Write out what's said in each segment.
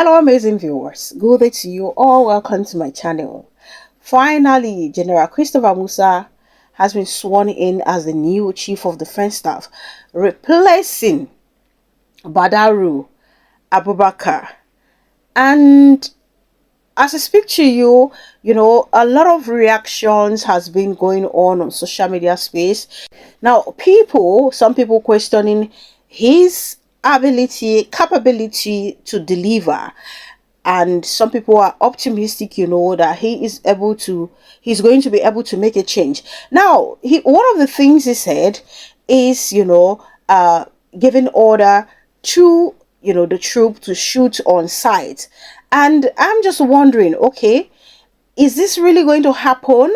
Hello amazing viewers, good day to you all. Welcome to my channel. Finally, General Christopher Musa has been sworn in as the new Chief of Defense Staff, replacing Badaru Abubakar. And as I speak to you, a lot of reactions has been going on social media space. Now, some people questioning his capability to deliver, and some people are optimistic, that he's going to be able to make a change. Now, one of the things he said is, giving order to the troop to shoot on sight. And I'm just wondering, okay, is this really going to happen?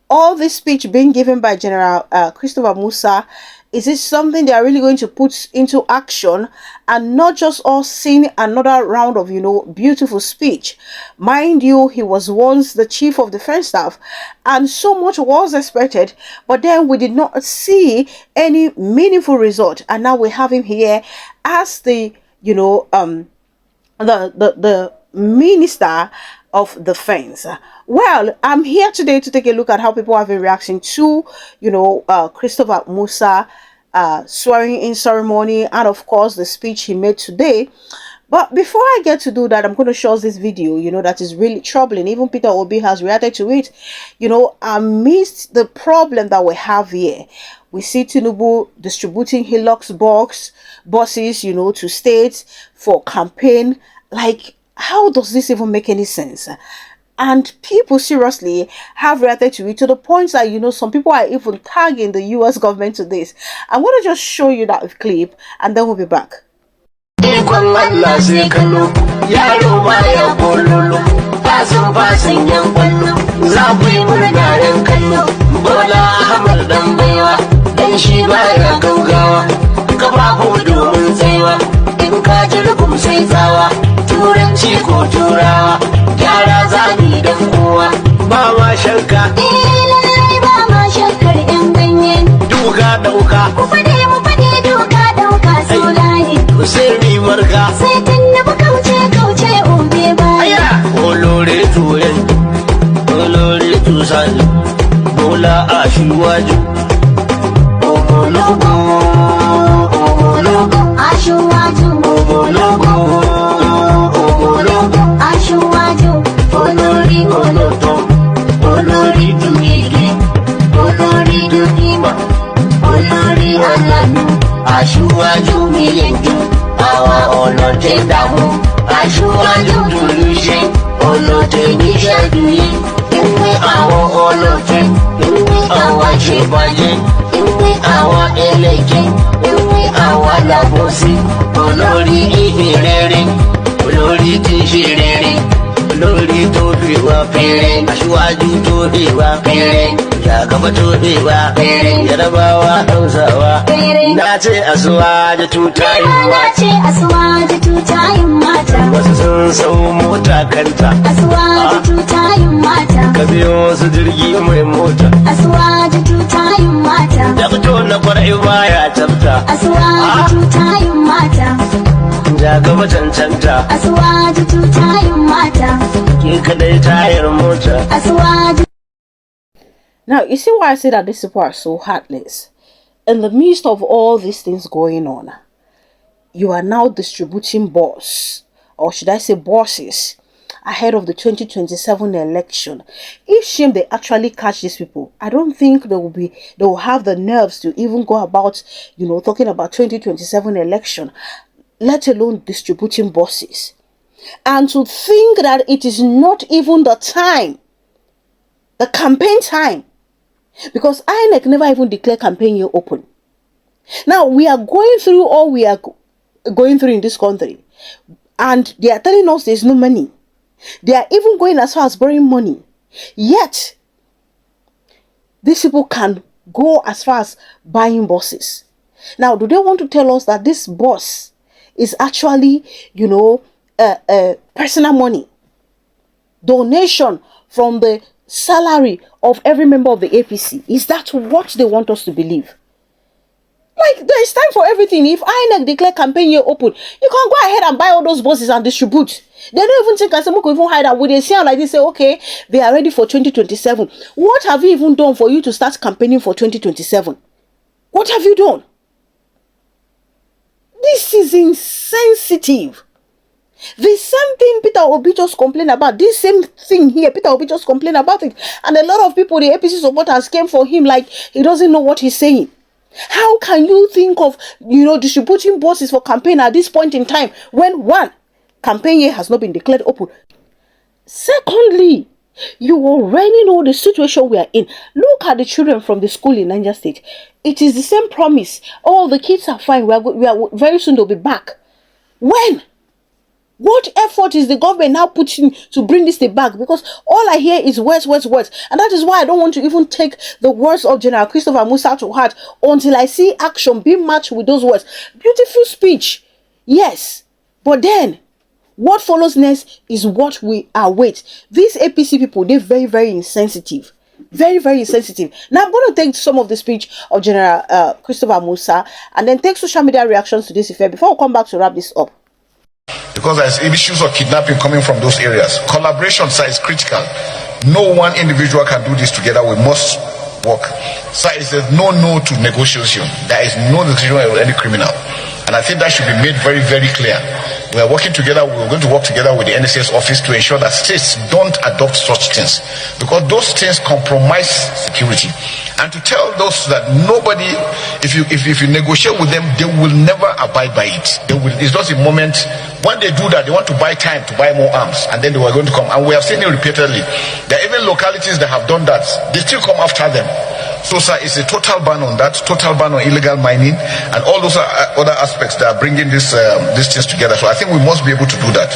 All this speech being given by General Christopher Musa, is it something they are really going to put into action and not just all seeing another round of, beautiful speech? Mind you, he was once the Chief of Defense Staff and so much was expected, but then we did not see any meaningful result. And now we have him here as the, the Minister of Defense. Well, I'm here today to take a look at how people have been reacting to Christopher Musa swearing in ceremony, and of course the speech he made today. But before I get to do that, I'm going to show us this video that is really troubling. Even Peter Obi has reacted to it. Amidst the problem that we have here, we see Tinubu distributing Hilux buses to states for campaign. Like, how does this even make any sense? And people seriously have reacted to it to the point that, some people are even tagging the US government to this. I'm going to just show you that clip and then we'll be back. Turanci ko turawa, gyara zani da kowa, ba ma shakka. Lallai ba ma shakkar yan ganye. Duka dauka. Mu fade duka dauka so layi. Ku sai mi marka. Sai tunnubu kauce obe baya. Olore tuyen, olore tusani, bola ashiwaju. Omologo, ashiwaju. Omologo. Aṣíwájú mi lè dùn, àwa ọlọ́tẹ̀ dààmú. Aṣíwájú dùnú ṣe, ọlọ́tẹ̀ níṣẹ́ dùnyí. Ìwé àwọn ọlọ́tẹ̀, ìwé àwa ṣèbàjẹ́, ìwé àwa ẹlẹ́jẹ̀, ìwé àwa làbọ̀sí. Olórí ìhìn rere, olórí tí ń ṣe rere, olórí tó fi wá péré. Aṣíwájú tó fi wá péré. Gaba to bewa Yarabawa Hausawa na ce asuwaje tutayin mata wasu sun sau mota kanta asuwaje tutayin mata ka biyo su jirgi mai mota asuwaje tutayin mata da fito na kwarai baya tafta asuwaje tutayin mata ja gaba cancanta asuwaje tutayin mata ke kadai tayar mota asuwaje. Now, you see why I say that these people are so heartless? In the midst of all these things going on, you are now distributing bosses ahead of the 2027 election. If shame they actually catch these people, I don't think they will have the nerves to even go about, talking about 2027 election, let alone distributing bosses. And to think that it is not even the campaign time. Because INEC never even declared campaign year open. Now, we are going through all we are going through in this country. And they are telling us there's no money. They are even going as far as borrowing money. Yet, these people can go as far as buying buses. Now, do they want to tell us that this bus is actually, personal money? Donation from the salary of every member of the APC? Is that what they want us to believe? Like, there is time for everything. If INEC declare campaign year open, you can go ahead and buy all those buses and distribute. They don't even think someone could even hide that. Would they say like this? Say, okay, they are ready for 2027. What have you even done for you to start campaigning for 2027? What have you done? This is insensitive. The same thing Peter Obi just complained about. This same thing here, Peter Obi just complained about it. And a lot of people, the APC supporters, came for him like he doesn't know what he's saying. How can you think of, distributing buses for campaign at this point in time when, one, campaign year has not been declared open? Secondly, you already know the situation we are in. Look at the children from the school in Niger State. It is the same promise. Oh, the kids are fine. We are very soon they'll be back. When? What effort is the government now putting to bring this thing back? Because all I hear is words. And that is why I don't want to even take the words of General Christopher Musa to heart until I see action being matched with those words. Beautiful speech. Yes. But then, what follows next is what we await. These APC people, they're very, very insensitive. Very, very insensitive. Now, I'm going to take some of the speech of General Christopher Musa and then take social media reactions to this affair before we come back to wrap this up. Because there's issues of kidnapping coming from those areas. Collaboration, sir, is critical. No one individual can do this together. We must work. Sir, there's no to negotiation. There is no negotiation with any criminal. And I think that should be made very, very clear. We are working together. We're going to work together with the NSS office to ensure that states don't adopt such things, because those things compromise security. And to tell those that nobody, if you negotiate with them, they will never abide by it. It's just a moment. When they do that, they want to buy time to buy more arms, and then they were going to come. And we have seen it repeatedly. There are even localities that have done that. They still come after them. So, sir, it's a total ban on that, total ban on illegal mining, and all those other aspects that are bringing these things together. So I think we must be able to do that.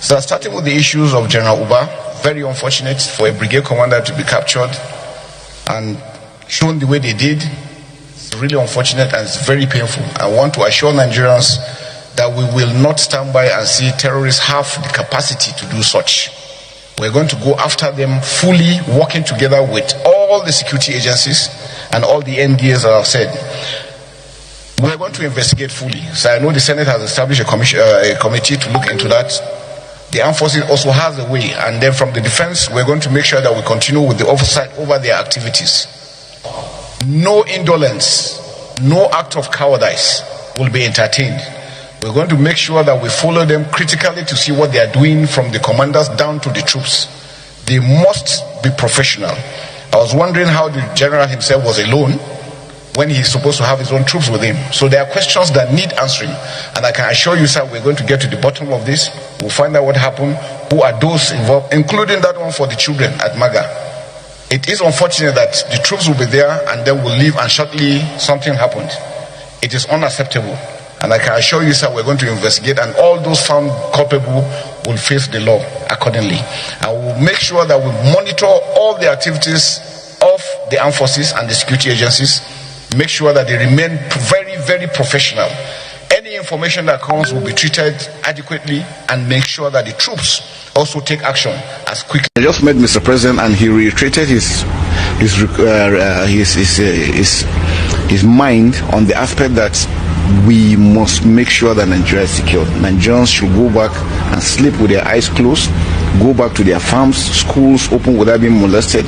So starting with the issues of General Uba, very unfortunate for a brigade commander to be captured and shown the way they did. It's really unfortunate and it's very painful. I want to assure Nigerians that we will not stand by and see terrorists have the capacity to do such. We're going to go after them fully, working together with all the security agencies and all the NDAs that I've said. We're going to investigate fully. So I know the Senate has established a committee to look into that. The armed forces also has a way. And then from the defense, we're going to make sure that we continue with the oversight over their activities. No indolence, no act of cowardice will be entertained. We're going to make sure that we follow them critically to see what they are doing from the commanders down to the troops. They must be professional. I was wondering how the general himself was alone when he's supposed to have his own troops with him. So there are questions that need answering. And I can assure you, sir, we're going to get to the bottom of this. We'll find out what happened, who are those involved, including that one for the children at Maga. It is unfortunate that the troops will be there and then will leave and shortly something happened. It is unacceptable. And I can assure you, sir, we're going to investigate, and all those found culpable will face the law accordingly. And we'll make sure that we monitor all the activities of the armed forces and the security agencies, make sure that they remain very, very professional. Any information that comes will be treated adequately, and make sure that the troops also take action as quickly. I just met Mr. President, and he reiterated his mind on the aspect that we must make sure that Nigeria is secure. Nigerians should go back and sleep with their eyes closed, go back to their farms, schools open without being molested.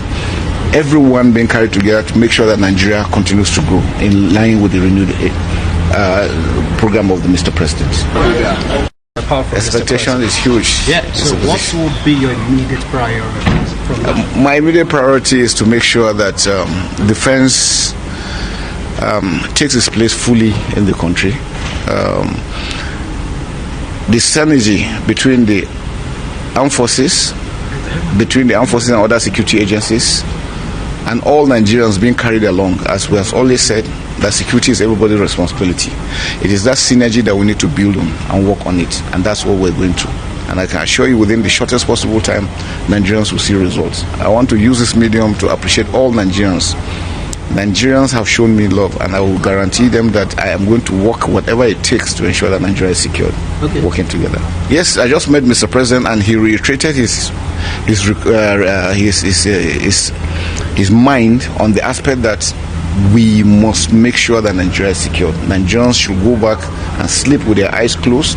Everyone being carried together to make sure that Nigeria continues to grow in line with the renewed program of the Mr. President. Expectation is huge. Yeah. So what would be your immediate priority from that? My immediate priority is to make sure that defense takes its place fully in the country. The synergy between the armed forces, and other security agencies, and all Nigerians being carried along, as we have always said, that security is everybody's responsibility. It is that synergy that we need to build on and work on it, and that's what we're going to. And I can assure you, within the shortest possible time, Nigerians will see results. I want to use this medium to appreciate all Nigerians. Nigerians have shown me love, and I will guarantee them that I am going to work whatever it takes to ensure that Nigeria is secured. Okay. Working together. Yes, I just met Mr. President, and he reiterated his mind on the aspect that we must make sure that Nigeria is secure. Nigerians should go back and sleep with their eyes closed,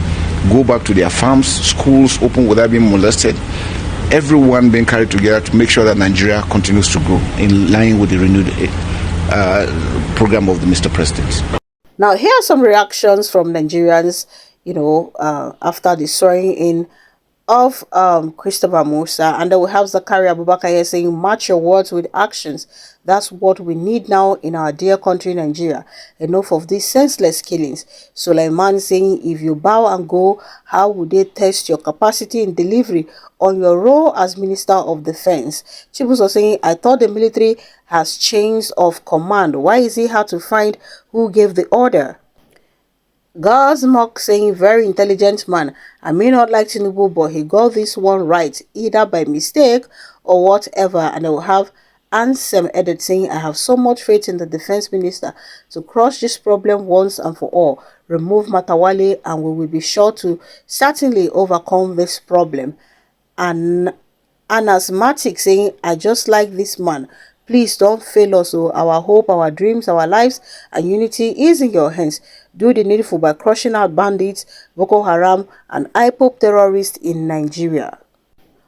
go back to their farms, schools open without being molested, everyone being carried together to make sure that Nigeria continues to grow in line with the renewed program of the Mr. President. Now, here are some reactions from Nigerians, after the swearing in of Christopher Musa. And then we have Zakaria Abubakar here saying, match your words with actions. That's what we need now in our dear country, Nigeria. Enough of these senseless killings. Sulaiman saying, if you bow and go, how would they test your capacity in delivery on your role as Minister of Defense? Chibus was saying, I thought the military has chains of command. Why is it hard to find who gave the order? Gazmok saying, very intelligent man. I may not like Tinubu, but he got this one right, either by mistake or whatever. And I will have Ansem Edit saying, I have so much faith in the defense minister to crush this problem once and for all. Remove Matawale and we will be sure to certainly overcome this problem. And Anasmatic saying, I just like this man. Please don't fail us. Oh, our hope, our dreams, our lives, and unity is in your hands. Do the needful by crushing out bandits, Boko Haram, and IPOP terrorists in Nigeria.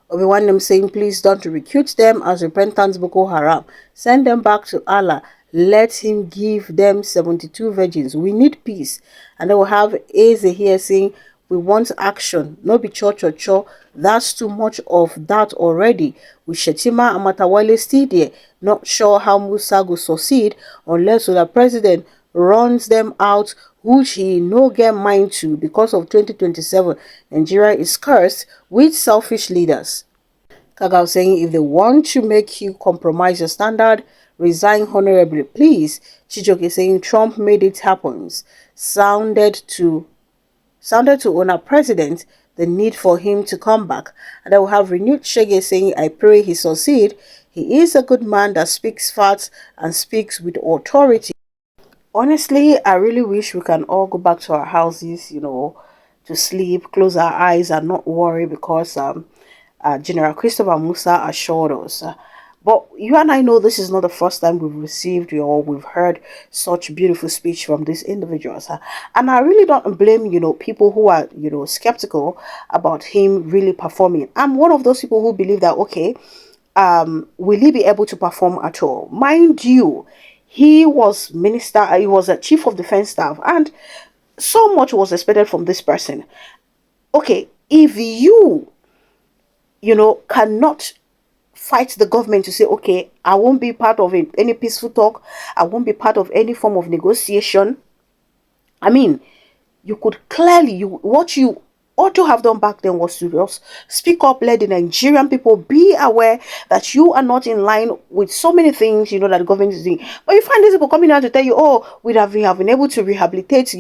Obi-Wan saying, please don't recruit them as repentant Boko Haram. Send them back to Allah. Let him give them 72 virgins. We need peace. And then we'll have Eze here saying, we want action, no be cho. That's too much of that already. With Shetima and Matawale still there, not sure how Musa will succeed unless the president runs them out, which he no get mind to because of 2027. Nigeria is cursed with selfish leaders. Kagao saying, if they want to make you compromise your standard, resign honorably, please. Chijoke saying, Trump made it happen. Sounded to honor president the need for him to come back. And I will have renewed Shege saying, I pray he succeed. He is a good man that speaks facts and speaks with authority. Honestly, I really wish we can all go back to our houses, to sleep, close our eyes and not worry because General Christopher Musa assured us. But you and I know this is not the first time we've received or we've heard such beautiful speech from these individuals. And I really don't blame, people who are, skeptical about him really performing. I'm one of those people who believe that, okay, will he be able to perform at all? Mind you, he was he was a chief of defense staff, and so much was expected from this person. Okay, if you cannot fight the government to say, okay, I won't be part of any peaceful talk, I won't be part of any form of negotiation. I mean, you could clearly, what you ought to have done back then was to just speak up, let the Nigerian people be aware that you are not in line with so many things, that the government is doing. But you find these people coming out to tell you, oh, we have been able to rehabilitate, so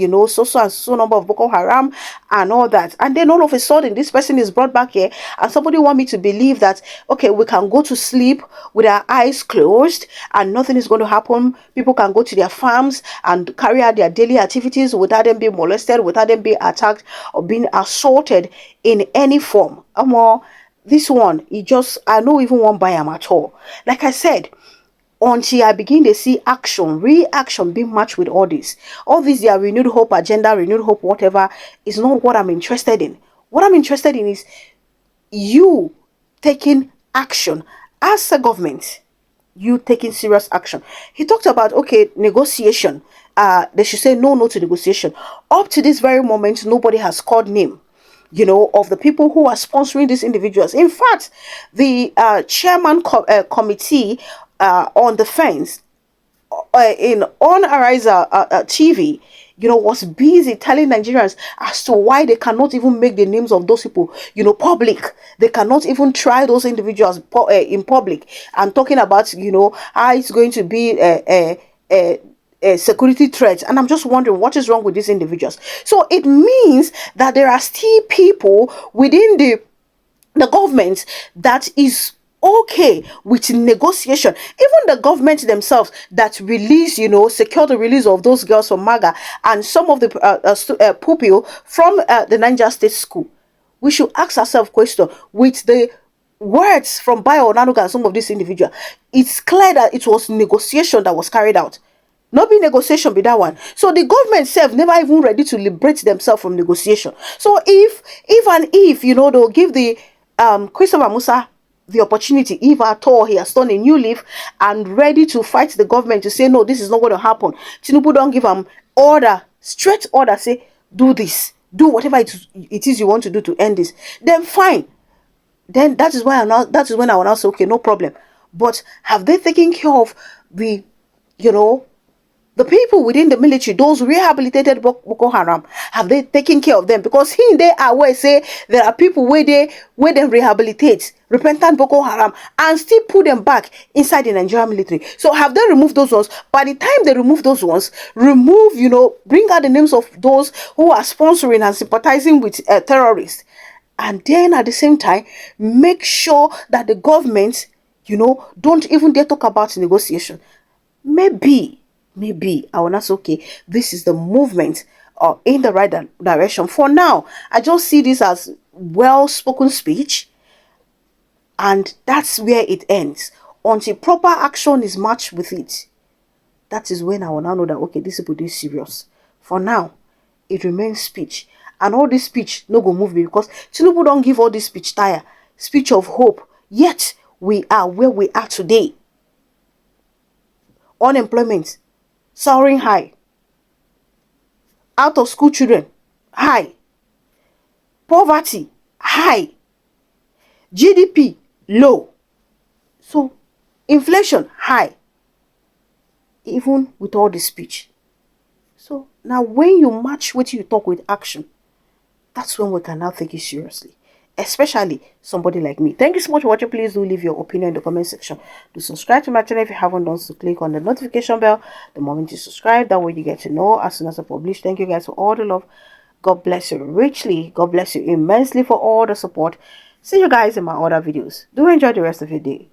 and so number of Boko Haram and all that. And then all of a sudden, this person is brought back here and somebody want me to believe that, okay, we can go to sleep with our eyes closed and nothing is going to happen. People can go to their farms and carry out their daily activities without them being molested, without them being attacked or being assaulted in any form. This one, I don't even want to buy him at all. Like I said, until I begin to see reaction being matched with all this, their renewed hope agenda, renewed hope whatever, is not what I'm interested in. What I'm interested in is you taking action as a government, you taking serious action. He talked about, okay, negotiation. They should say no to negotiation. Up to this very moment, nobody has called name, of the people who are sponsoring these individuals. In fact, the chairman committee on defense on Ariza TV, was busy telling Nigerians as to why they cannot even make the names of those people, public. They cannot even try those individuals in public, and talking about, how it's going to be a security threat. And I'm just wondering what is wrong with these individuals. So it means that there are still people within the government that is okay with negotiation. Even the government themselves that release, secure the release of those girls from MAGA and some of the pupil from the Niger State School. We should ask ourselves question with the words from Bayo Onanuga and some of these individuals. It's clear that it was negotiation that was carried out. No be negotiation be that one. So the government self never even ready to liberate themselves from negotiation. So if they'll give the Christopher Musa the opportunity, if at all he has done a new leaf and ready to fight the government to say no, this is not going to happen. Tinubu don't give him order, straight order, say do this, do whatever it is you want to do to end this. Then fine. Then that is when I will now say okay, no problem. But have they taken care of the the people within the military, those rehabilitated Boko Haram? Have they taken care of them? Because they are where say there are people where they rehabilitate repentant Boko Haram and still put them back inside the Nigerian military. So have they removed those ones? By the time they remove those ones, bring out the names of those who are sponsoring and sympathizing with terrorists. And then at the same time, make sure that the government, don't even dare talk about negotiation. Maybe I will not say, okay, this is the movement in the right direction. For now, I just see this as well-spoken speech, and that's where it ends. Until proper action is matched with it, that is when I will now know that, okay, this people is serious. For now, it remains speech. And all this speech no go move me, because Tinubu don't give all this speech tire, speech of hope. Yet, we are where we are today. Unemployment soaring high. Out of school children high. Poverty high. GDP low. So inflation high. Even with all this speech. So now when you match what you talk with action, that's when we can now take it seriously. Especially somebody like me. Thank you so much for watching. Please do leave your opinion in the comment section. Do subscribe to my channel if you haven't done so. Click on the notification bell the moment you subscribe. That way you get to know as soon as I publish. Thank you guys for all the love. God bless you richly. God bless you immensely for all the support. See you guys in my other videos. Do enjoy the rest of your day.